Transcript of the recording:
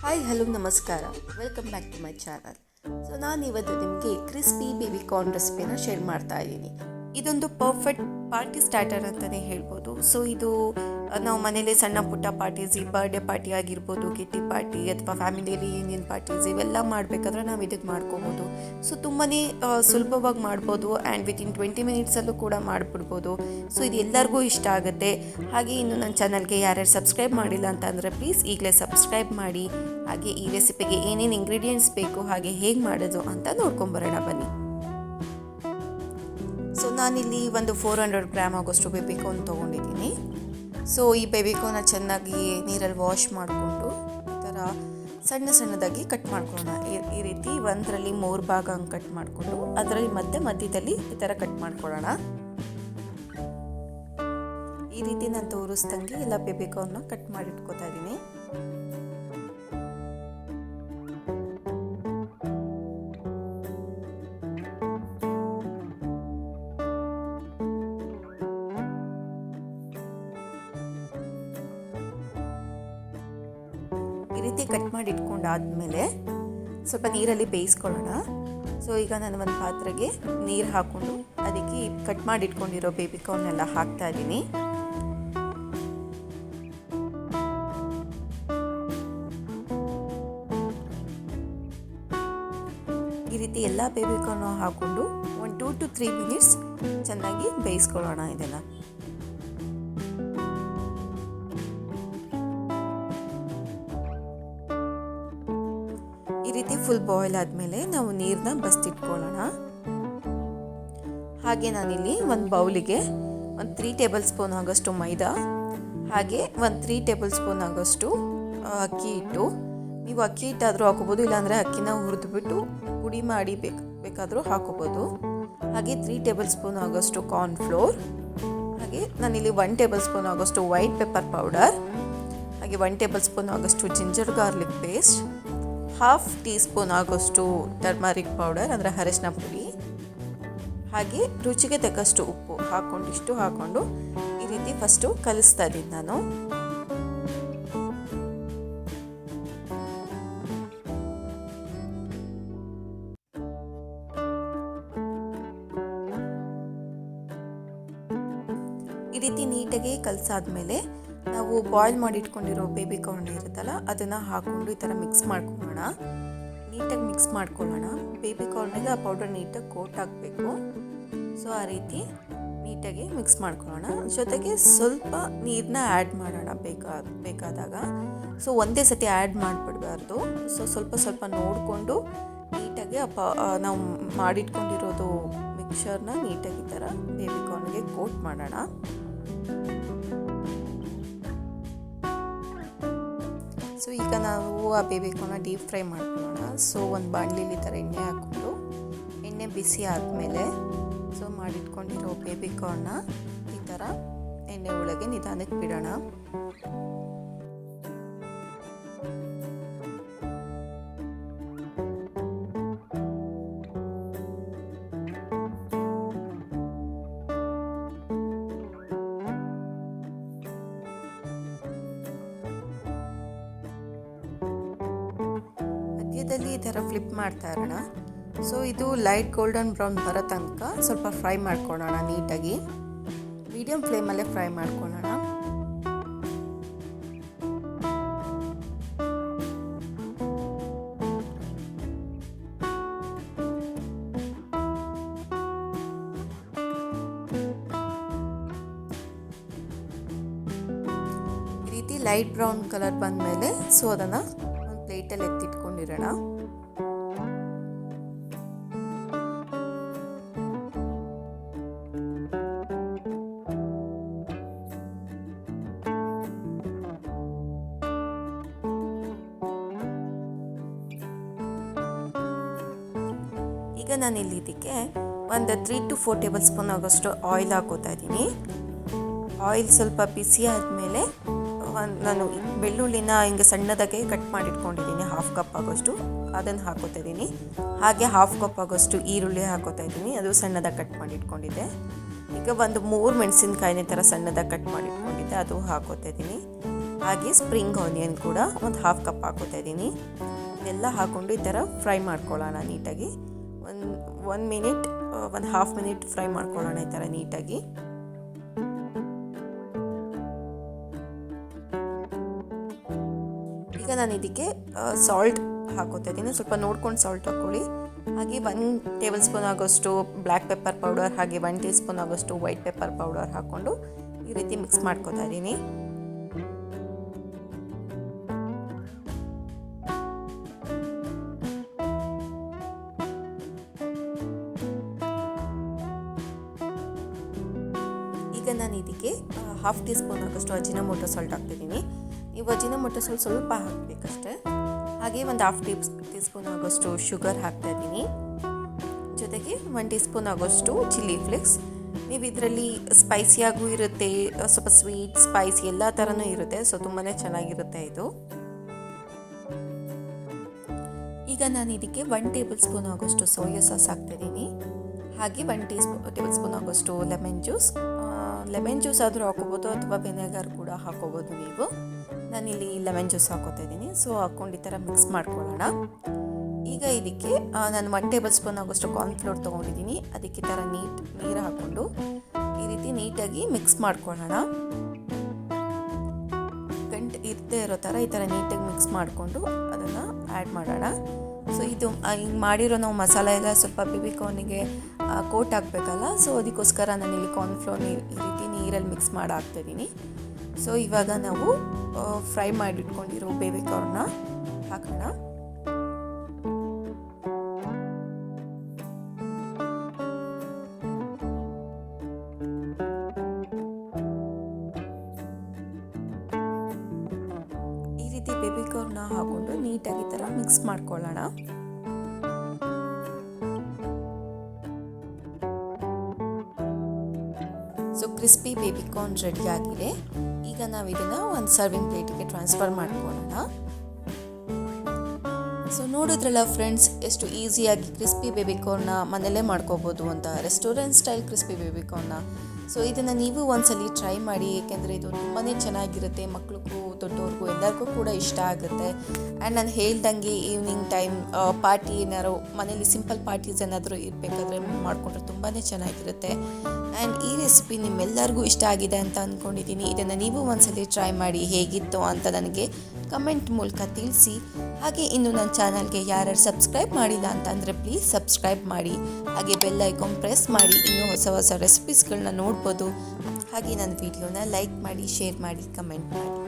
Hi hello ನಮಸ್ಕಾರ, welcome back to my channel. So ನಾನಿವತ್ತು ನಿಮಗೆ ಕ್ರಿಸ್ಪಿ ಬೇಬಿಕಾರ್ನ್ ರೆಸಿಪಿನ ಶೇರ್ ಮಾಡ್ತಾ ಇದ್ದೀನಿ. ಇದೊಂದು ಪರ್ಫೆಕ್ಟ್ ಪಾರ್ಟಿ ಸ್ಟಾರ್ಟರ್ ಅಂತಲೇ ಹೇಳ್ಬೋದು. ಸೊ ಇದು ನಾವು ಮನೇಲಿ ಸಣ್ಣ ಪುಟ್ಟ ಪಾರ್ಟೀಸ್, ಈ ಬರ್ಡೇ ಪಾರ್ಟಿ ಆಗಿರ್ಬೋದು, ಕಿಟ್ಟಿ ಪಾರ್ಟಿ ಅಥವಾ ಫ್ಯಾಮಿಲಿಯಲ್ಲಿ ಯೂನಿಯನ್ ಪಾರ್ಟೀಸ್ ಇವೆಲ್ಲ ಮಾಡಬೇಕಾದ್ರೆ ನಾವು ಇದಕ್ಕೆ ಮಾಡ್ಕೋಬೋದು. ಸೊ ತುಂಬಾ ಸುಲಭವಾಗಿ ಮಾಡ್ಬೋದು ಆ್ಯಂಡ್ ವಿತಿನ್ 20 ಮಿನಿಟ್ಸಲ್ಲೂ ಕೂಡ ಮಾಡಿಬಿಡ್ಬೋದು. ಸೊ ಇದು ಎಲ್ಲರಿಗೂ ಇಷ್ಟ ಆಗುತ್ತೆ. ಹಾಗೆ ಇನ್ನು ನನ್ನ ಚಾನಲ್ಗೆ ಯಾರ್ಯಾರು ಸಬ್ಸ್ಕ್ರೈಬ್ ಮಾಡಿಲ್ಲ ಅಂತ ಅಂದರೆ ಪ್ಲೀಸ್ ಈಗಲೇ ಸಬ್ಸ್ಕ್ರೈಬ್ ಮಾಡಿ. ಹಾಗೆ ಈ ರೆಸಿಪಿಗೆ ಏನೇನು ಇಂಗ್ರೀಡಿಯೆಂಟ್ಸ್ ಬೇಕು ಹಾಗೆ ಹೇಗೆ ಮಾಡೋದು ಅಂತ ನೋಡ್ಕೊಂಬರೋಣ ಬನ್ನಿ. ಸೊ ನಾನಿಲ್ಲಿ ಒಂದು 400 ಗ್ರಾಮ್ ಆಗೋಷ್ಟು ಬೇಬಿಕಾರ್ನ್ ತೊಗೊಂಡಿದ್ದೀನಿ. ಸೊ ಈ ಬೇಬಿಕಾರ್ನ ಚೆನ್ನಾಗಿ ನೀರಲ್ಲಿ ವಾಶ್ ಮಾಡಿಕೊಂಡು ಈ ಥರ ಸಣ್ಣ ಸಣ್ಣದಾಗಿ ಕಟ್ ಮಾಡ್ಕೊಳ್ಳೋಣ. ಈ ರೀತಿ ಒಂದರಲ್ಲಿ 3 ಭಾಗ ಹಂಗೆ ಕಟ್ ಮಾಡಿಕೊಂಡು ಅದರಲ್ಲಿ ಮಧ್ಯದಲ್ಲಿ ಈ ಥರ ಕಟ್ ಮಾಡ್ಕೊಳ್ಳೋಣ. ಈ ರೀತಿ ನಾನು ತೋರಿಸ್ದಂಗೆ ಎಲ್ಲ ಬೇಬಿಕಾರ್ನ ಕಟ್ ಮಾಡಿ ಇಟ್ಕೋತಾ ಇದ್ದೀನಿ. ಈ ರೀತಿ ಕಟ್ ಮಾಡಿ ಇಟ್ಕೊಂಡಾದ್ಮೇಲೆ ಸ್ವಲ್ಪ ನೀರಲ್ಲಿ ಬೇಯಿಸ್ಕೊಳ್ಳೋಣ. ಸೊ ಈಗ ನಾನು ಒಂದು ಪಾತ್ರೆಗೆ ನೀರು ಹಾಕ್ಕೊಂಡು ಅದಕ್ಕೆ ಕಟ್ ಮಾಡಿ ಇಟ್ಕೊಂಡಿರೋ ಬೇಬಿಕಾರ್ನೆಲ್ಲ ಹಾಕ್ತಾ ಇದ್ದೀನಿ. ಈ ರೀತಿ ಎಲ್ಲ ಬೇಬಿಕಾರ್ನ್ ಹಾಕ್ಕೊಂಡು ಒಂದು 2 to 3 ಮಿನಿಟ್ಸ್ ಚೆನ್ನಾಗಿ ಬೇಯಿಸ್ಕೊಳ್ಳೋಣ. ಇದನ್ನು ಈ ರೀತಿ ಫುಲ್ ಬಾಯ್ಲ್ ಆದಮೇಲೆ ನಾವು ನೀರನ್ನ ಬಸ್ತಿಟ್ಕೊಳ್ಳೋಣ. ಹಾಗೆ ನಾನಿಲ್ಲಿ ಒಂದು ಬೌಲಿಗೆ ಒಂದು 3 ಟೇಬಲ್ ಸ್ಪೂನ್ ಆಗೋಷ್ಟು ಮೈದಾ, ಹಾಗೆ ಒಂದು 3 ಟೇಬಲ್ ಸ್ಪೂನ್ ಆಗೋಷ್ಟು ಅಕ್ಕಿ ಹಿಟ್ಟು. ನೀವು ಅಕ್ಕಿ ಹಿಟ್ಟಾದರೂ ಹಾಕೋಬೋದು, ಇಲ್ಲಾಂದರೆ ಅಕ್ಕಿನ ಹುರಿದ್ಬಿಟ್ಟು ಪುಡಿ ಮಾಡಿ ಬೇಕಾದರೂ ಹಾಕೋಬೋದು. ಹಾಗೆ 3 ಟೇಬಲ್ ಸ್ಪೂನ್ ಆಗೋಷ್ಟು ಕಾರ್ನ್ಫ್ಲೋರ್, ಹಾಗೆ ನಾನಿಲ್ಲಿ 1 ಟೇಬಲ್ ಸ್ಪೂನ್ ಆಗೋಷ್ಟು ವೈಟ್ ಪೆಪ್ಪರ್ ಪೌಡರ್, ಹಾಗೆ 1 ಟೇಬಲ್ ಸ್ಪೂನ್ ಆಗೋಷ್ಟು ginger garlic paste, 1/2 tea spoon ಆಗೋಷ್ಟು ಟರ್ಮರಿಕ್ ಪೌಡರ್ ಅಂದರೆ ಅರಿಶಿನ ಪುಡಿ, ಹಾಗೆ ರುಚಿಗೆ ತಕ್ಕಷ್ಟು ಉಪ್ಪು ಹಾಕ್ಕೊಂಡು ಈ ರೀತಿ ಫಸ್ಟು ಕಲಿಸ್ತಾ ಇದ್ದೀನಿ ನಾನು. ಈ ರೀತಿ ನೀಟಾಗಿ ಕಲಸಾದ್ಮೇಲೆ ನಾವು ಬಾಯ್ಲ್ ಮಾಡಿ ಇಟ್ಕೊಂಡಿರೋ ಬೇಬಿಕಾರ್ನ್ ಇರುತ್ತಲ್ಲ ಅದನ್ನು ಹಾಕ್ಕೊಂಡು ಈ ಥರ ಮಿಕ್ಸ್ ಮಾಡ್ಕೊಳ್ಳೋಣ. ನೀಟಾಗಿ ಮಿಕ್ಸ್ ಮಾಡ್ಕೊಳ್ಳೋಣ. ಬೇಬಿಕಾರ್ನಿಗೆ ಆ ಪೌಡರ್ ನೀಟಾಗಿ ಕೋಟ್ ಆಗಬೇಕು. ಸೊ ಆ ರೀತಿ ನೀಟಾಗಿ ಮಿಕ್ಸ್ ಮಾಡ್ಕೊಳ್ಳೋಣ. ಜೊತೆಗೆ ಸ್ವಲ್ಪ ನೀರನ್ನ ಆ್ಯಡ್ ಮಾಡೋಣ ಬೇಕಾದಾಗ. ಸೊ ಒಂದೇ ಸತಿ ಆ್ಯಡ್ ಮಾಡಿಬಿಡಬಾರ್ದು. ಸೊ ಸ್ವಲ್ಪ ನೋಡಿಕೊಂಡು ನೀಟಾಗಿ ನಾವು ಮಾಡಿಟ್ಕೊಂಡಿರೋದು ಮಿಕ್ಸರ್ನ ನೀಟಾಗಿ ಈ ಥರ ಬೇಬಿಕಾರ್ನ್ಗೆ ಕೋಟ್ ಮಾಡೋಣ. ಸೊ ಈಗ ನಾವು ಆ ಬೇಬಿಕಾರ್ನ ಡೀಪ್ ಫ್ರೈ ಮಾಡ್ಕೊಳ್ಳೋಣ. ಸೊ ಒಂದು ಬಾಣಲಿಲಿ ಈ ಥರ ಎಣ್ಣೆ ಹಾಕ್ಕೊಂಡು ಎಣ್ಣೆ ಬಿಸಿ ಆದಮೇಲೆ ಸೊ ಮಾಡಿಟ್ಕೊಂಡಿರೋ ಬೇಬಿಕಾರ್ನ ಈ ಥರ ಎಣ್ಣೆ ಒಳಗೆ ನಿಧಾನಕ್ಕೆ ಬಿಡೋಣ. ಮಧ್ಯದಲ್ಲಿ ಈ ಥರ ಫ್ಲಿಪ್ ಮಾಡ್ತಾ ಇರೋಣ. ಸೊ ಇದು ಲೈಟ್ ಗೋಲ್ಡನ್ ಬ್ರೌನ್ ಬರೋ ತನಕ ಸ್ವಲ್ಪ ಫ್ರೈ ಮಾಡ್ಕೊಳ್ಳೋಣ. ನೀಟಾಗಿ ಮೀಡಿಯಂ ಫ್ಲೇಮಲ್ಲೇ ಫ್ರೈ ಮಾಡ್ಕೊಳ್ಳೋಣ. ಈ ರೀತಿ ಲೈಟ್ ಬ್ರೌನ್ ಕಲರ್ ಬಂದಮೇಲೆ ಸೊ ಅದನ್ನು ಒಂದು ಪ್ಲೇಟಲ್ಲಿ ಎತ್ತಿಟ್ಕೊಂಡಿರೋಣ. ಈಗ ನಾನಿಲ್ಲಿ ಇದಕ್ಕೆ ಒಂದು 3 to 4 ಟೇಬಲ್ ಸ್ಪೂನ್ ಆಗೋಷ್ಟು ಆಯಿಲ್ ಹಾಕೋತಾ ಇದ್ದೀನಿ. ಆಯಿಲ್ ಸ್ವಲ್ಪ ಬಿಸಿ ಆದಮೇಲೆ ನಾನು ಬೆಳ್ಳುಳ್ಳಿನ ಹಿಂಗೆ ಸಣ್ಣದಾಗೆ ಕಟ್ ಮಾಡಿಟ್ಕೊಂಡಿದ್ದೀನಿ 1/2 ಕಪ್ ಆಗೋಷ್ಟು, ಅದನ್ನು ಹಾಕೋತಾ ಇದ್ದೀನಿ. ಹಾಗೆ 1/2 ಕಪ್ ಆಗೋಷ್ಟು ಈರುಳ್ಳಿ ಹಾಕೋತಾ ಇದ್ದೀನಿ, ಅದು ಸಣ್ಣದಾಗಿ ಕಟ್ ಮಾಡಿಟ್ಕೊಂಡಿದ್ದೆ. ಈಗ ಒಂದು 3 ಮೆಣಸಿನ್ಕಾಯಿನ ಥರ ಸಣ್ಣದಾಗಿ ಕಟ್ ಮಾಡಿಟ್ಕೊಂಡಿದ್ದೆ, ಅದು ಹಾಕೋತಾ ಇದ್ದೀನಿ. ಹಾಗೆ ಸ್ಪ್ರಿಂಗ್ ಆನಿಯನ್ ಕೂಡ ಒಂದು ಹಾಫ್ ಕಪ್ ಹಾಕೋತಾ ಇದ್ದೀನಿ. ಇದೆಲ್ಲ ಹಾಕ್ಕೊಂಡು ಈ ಥರ ಫ್ರೈ ಮಾಡ್ಕೊಳ್ಳೋಣ ನೀಟಾಗಿ. ಒಂದು ಹಾಫ್ ಮಿನಿಟ್ ಫ್ರೈ ಮಾಡ್ಕೊಳ್ಳೋಣ ಈ ಥರ ನೀಟಾಗಿ. ಈಗ ನಾನು ಇದಕ್ಕೆ ಸಾಲ್ಟ್ ಹಾಕೋತಾ ಇದ್ದೀನಿ. ಸ್ವಲ್ಪ ನೋಡ್ಕೊಂಡು ಸಾಲ್ಟ್ ಹಾಕ್ಕೊಳ್ಳಿ. ಹಾಗೆ 1 ಟೇಬಲ್ ಸ್ಪೂನ್ ಆಗೋಷ್ಟು ಬ್ಲ್ಯಾಕ್ ಪೆಪ್ಪರ್ ಪೌಡರ್, ಹಾಗೆ 1 ಟೀ ಸ್ಪೂನ್ ಆಗೋಷ್ಟು ವೈಟ್ ಪೆಪ್ಪರ್ ಪೌಡರ್ ಹಾಕ್ಕೊಂಡು ಈ ರೀತಿ ಮಿಕ್ಸ್ ಮಾಡ್ಕೊತಾ ಇದ್ದೀನಿ. ಈಗ ನಾನು ಇದಕ್ಕೆ ಹಾಫ್ ಟೀ ಸ್ಪೂನ್ ಆಗೋಷ್ಟು ಅಜಿನೋಮೋಟೊ ಸಾಲ್ಟ್ ಹಾಕ್ತಿದ್ದೀನಿ. ನೀವು ಅಜಿನೋಮೋಟೊ ಸ್ವಲ್ಪ ಹಾಕಬೇಕಷ್ಟೇ. ಹಾಗೆ ಒಂದು ಹಾಫ್ ಟೀ ಸ್ಪೂನ್ ಆಗೋಷ್ಟು ಶುಗರ್ ಹಾಕ್ತಾ ಇದ್ದೀನಿ. ಜೊತೆಗೆ 1 ಟೀ ಸ್ಪೂನ್ ಆಗೋಷ್ಟು ಚಿಲ್ಲಿ ಫ್ಲೇಕ್ಸ್. ನೀವು ಇದರಲ್ಲಿ ಸ್ಪೈಸಿಯಾಗೂ ಇರುತ್ತೆ, ಸ್ವಲ್ಪ ಸ್ವೀಟ್ ಸ್ಪೈಸಿ ಎಲ್ಲ ಥರನೂ ಇರುತ್ತೆ. ಸೊ ತುಂಬಾ ಚೆನ್ನಾಗಿರುತ್ತೆ ಇದು. ಈಗ ನಾನು ಇದಕ್ಕೆ 1 ಟೇಬಲ್ ಸ್ಪೂನ್ ಆಗೋಷ್ಟು ಸೋಯಾ ಸಾಸ್ ಹಾಕ್ತಿದ್ದೀನಿ. ಹಾಗೆ 1 ಟೇಬಲ್ ಸ್ಪೂನ್ ಆಗೋಷ್ಟು ಲೆಮನ್ ಜ್ಯೂಸ್ ಆದರೂ ಹಾಕೋಬೋದು ಅಥವಾ ವಿನೆಗರ್ ಕೂಡ ಹಾಕೋಬೋದು ನೀವು. ನಾನಿಲ್ಲಿ ಲೆಮನ್ ಜ್ಯೂಸ್ ಹಾಕೋತಾ ಇದ್ದೀನಿ. ಸೊ ಹಾಕ್ಕೊಂಡು ಈ ಥರ ಮಿಕ್ಸ್ ಮಾಡ್ಕೊಳ್ಳೋಣ. ಈಗ ಇದಕ್ಕೆ ನಾನು 1 ಟೇಬಲ್ ಸ್ಪೂನ್ ಆಗೋಷ್ಟು ಕಾರ್ನ್ಫ್ಲೋರ್ ತೊಗೊಂಡಿದ್ದೀನಿ. ಅದಕ್ಕೆ ಈ ಥರ ನೀರು ಹಾಕ್ಕೊಂಡು ಈ ರೀತಿ ನೀಟಾಗಿ ಮಿಕ್ಸ್ ಮಾಡ್ಕೊಳ್ಳೋಣ. ಗಂಟು ಇರದೇ ಇರೋ ಥರ ಈ ಥರ ನೀಟಾಗಿ ಮಿಕ್ಸ್ ಮಾಡಿಕೊಂಡು ಅದನ್ನು ಆ್ಯಡ್ ಮಾಡೋಣ. ಸೊ ಇದು ಹಿಂಗೆ ಮಾಡಿರೋ ನಾವು ಮಸಾಲೆ ಎಲ್ಲ ಸ್ವಲ್ಪ ಬೇಬಿಕಾರ್ನಿಗೆ ಕೋಟ್ ಹಾಕಬೇಕಲ್ಲ. ಸೊ ಅದಕ್ಕೋಸ್ಕರ ನಾನಿಲ್ಲಿ ಕಾರ್ನ್ಫ್ಲೋರ್ ಈ ರೀತಿ ನೀರಲ್ಲಿ ಮಿಕ್ಸ್ ಮಾಡಿ ಹಾಕ್ತಿದ್ದೀನಿ. ಸೊ ಇವಾಗ ನಾವು ಫ್ರೈ ಮಾಡಿಟ್ಕೊಂಡಿರೋ ಬೇಬಿಕಾರ್ನ್ನ ಹಾಕೋಣ. ಈ ರೀತಿ ಬೇಬಿಕಾರ್ನ್ನ ಹಾಕೊಂಡು ನೀಟಾಗಿ ಈ ಥರ ಮಿಕ್ಸ್ ಮಾಡ್ಕೊಳ್ಳೋಣ. ಸೊ ಕ್ರಿಸ್ಪಿ ಬೇಬಿಕಾರ್ನ್ ರೆಡಿ ಆಗಿದೆ. ಈಗ ನಾವು ಇದನ್ನು ಒಂದು ಸರ್ವಿಂಗ್ ಪ್ಲೇಟಿಗೆ ಟ್ರಾನ್ಸ್ಫರ್ ಮಾಡ್ಕೊಳ್ಳೋಣ. ಸೊ ನೋಡಿದ್ರಲ್ಲ ಫ್ರೆಂಡ್ಸ್, ಎಷ್ಟು ಈಸಿಯಾಗಿ ಕ್ರಿಸ್ಪಿ ಬೇಬಿಕಾರ್ನ್ನ ಮನೆಯಲ್ಲೇ ಮಾಡ್ಕೋಬೋದು ಅಂತ, ರೆಸ್ಟೋರೆಂಟ್ ಸ್ಟೈಲ್ ಕ್ರಿಸ್ಪಿ ಬೇಬಿಕಾರ್ನ್ನ. ಸೊ ಇದನ್ನು ನೀವು ಒಂದ್ಸಲಿ ಟ್ರೈ ಮಾಡಿ, ಏಕೆಂದರೆ ಇದು ತುಂಬಾ ಚೆನ್ನಾಗಿರುತ್ತೆ. ಮಕ್ಳಿಗೂ ದೊಡ್ಡವ್ರಿಗೂ ಎಲ್ಲರಿಗೂ ಕೂಡ ಇಷ್ಟ ಆಗುತ್ತೆ. ಆ್ಯಂಡ್ ನಾನು ಹೇಳ್ದಂಗೆ ಈವ್ನಿಂಗ್ ಟೈಮ್ ಪಾರ್ಟಿ ಏನಾದ್ರು ಮನೇಲಿ ಸಿಂಪಲ್ ಪಾರ್ಟೀಸ್ ಏನಾದರೂ ಇರಬೇಕಾದ್ರೆ ಮಾಡಿಕೊಂಡ್ರೆ ತುಂಬಾ ಚೆನ್ನಾಗಿರುತ್ತೆ. ಆ್ಯಂಡ್ ಈ ರೆಸಿಪಿ ನಿಮ್ಮೆಲ್ಲರಿಗೂ ಇಷ್ಟ ಆಗಿದೆ ಅಂತ ಅಂದ್ಕೊಂಡಿದ್ದೀನಿ. ಇದನ್ನು ನೀವು ಒಂದ್ಸಲಿ ಟ್ರೈ ಮಾಡಿ ಹೇಗಿತ್ತು ಅಂತ ನನಗೆ ಕಮೆಂಟ್ ಮೂಲಕ ತಿಳಿಸಿ. ಹಾಗೆ ಇನ್ನು ನನ್ನ ಚಾನಲ್ಗೆ ಯಾರ್ಯಾರು ಸಬ್ಸ್ಕ್ರೈಬ್ ಮಾಡಿಲ್ಲ ಅಂತಂದರೆ ಪ್ಲೀಸ್ ಸಬ್ಸ್ಕ್ರೈಬ್ ಮಾಡಿ. ಹಾಗೆ ಬೆಲ್ ಐಕಾನ್ ಪ್ರೆಸ್ ಮಾಡಿ ಇನ್ನೂ ಹೊಸ ರೆಸಿಪೀಸ್ಗಳನ್ನ ನೋಡ್ಬೋದು. ಹಾಗೆ ನನ್ನ ವಿಡಿಯೋನ ಲೈಕ್ ಮಾಡಿ, ಶೇರ್ ಮಾಡಿ, ಕಮೆಂಟ್ ಮಾಡಿ.